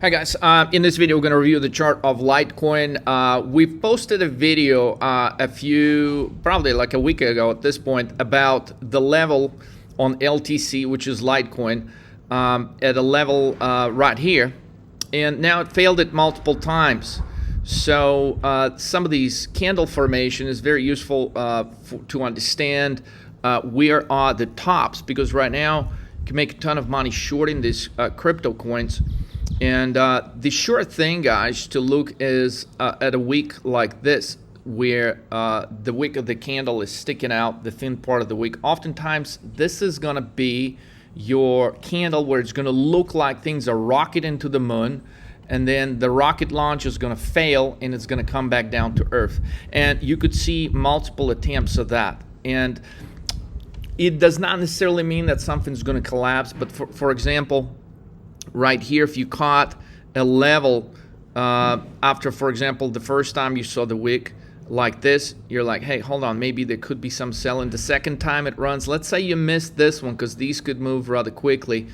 Hi guys, in this video we're going to review the chart of Litecoin. We've posted a video probably like a week ago at this point, about the level on LTC, which is Litecoin, at a level right here, and now it failed it multiple times. So some of these candle formation is very useful to understand where are the tops, because right now you can make a ton of money shorting these crypto coins. And the sure thing, guys, to look is at a week like this, where the wick of the candle is sticking out, the thin part of the wick. Oftentimes, this is going to be your candle where it's going to look like things are rocketing to the moon, and then the rocket launch is going to fail, and it's going to come back down to earth. And you could see multiple attempts of that. And it does not necessarily mean that something's going to collapse, but for example, right here, if you caught a level after, for example, the first time you saw the wick like this, you're like, hey, hold on, maybe there could be some selling. The second time it runs, let's say you missed this one, because these could move rather quickly.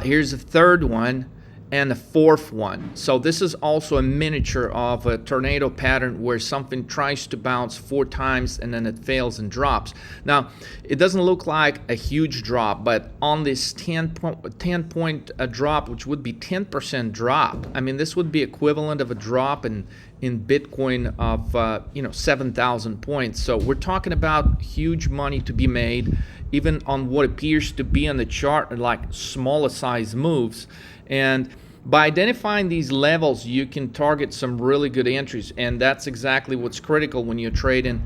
Here's a third one and a fourth one. So this is also a miniature of a tornado pattern where something tries to bounce 4 times and then it fails and drops. Now, it doesn't look like a huge drop, but on this 10 point drop, which would be 10% drop, I mean, this would be equivalent of a drop in Bitcoin of 7,000 points. So we're talking about huge money to be made, even on what appears to be on the chart like smaller size moves. And by identifying these levels, you can target some really good entries, and that's exactly what's critical when you're trading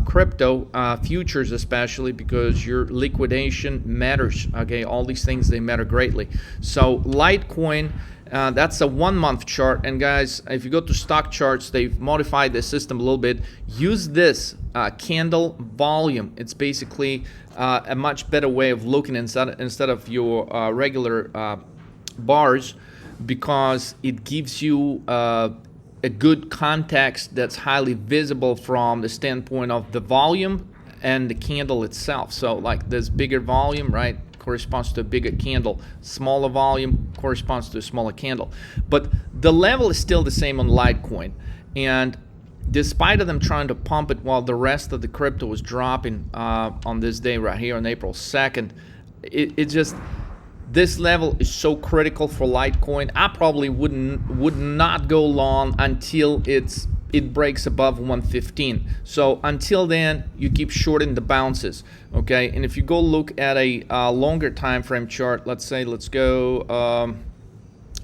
crypto futures, especially because your liquidation matters. Okay, all these things, they matter greatly. So Litecoin, that's a 1 month chart, and guys, if you go to stock charts, they've modified the system a little bit. Use this candle volume. It's basically a much better way of looking instead of your regular bars, because it gives you a good context that's highly visible from the standpoint of the volume and the candle itself. So like this bigger volume, right, corresponds to a bigger candle. Smaller volume corresponds to a smaller candle. But the level is still the same on Litecoin. And despite of them trying to pump it while the rest of the crypto was dropping on this day right here on April 2nd, it just, this level is so critical for Litecoin. I probably would not go long until it breaks above 115. So until then, you keep shorting the bounces, okay? And if you go look at a longer time frame chart, let's go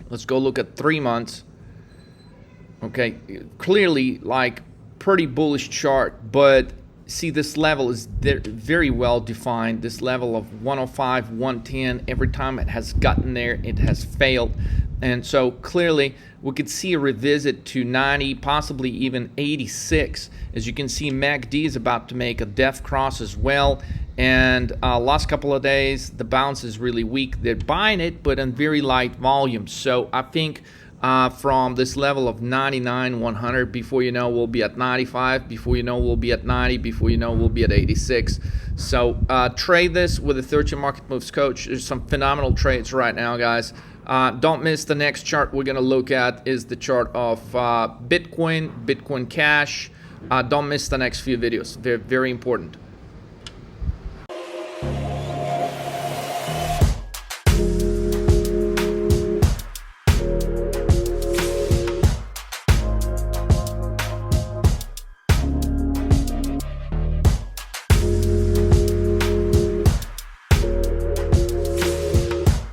look at 3 months. Okay, clearly like pretty bullish chart, but see, this level is very well defined. This level of 105, 110, every time it has gotten there, it has failed. And so clearly we could see a revisit to 90, possibly even 86. As you can see, MACD is about to make a death cross as well. And last couple of days, the bounce is really weak. They're buying it, but in very light volumes. So I think from this level of 99, 100, before you know, we'll be at 95, before you know, we'll be at 90, before you know, we'll be at 86. So trade this with a 13 Market Moves coach. There's some phenomenal trades right now, guys. Don't miss the next chart we're going to look at is the chart of Bitcoin Cash. Don't miss the next few videos. They're very important.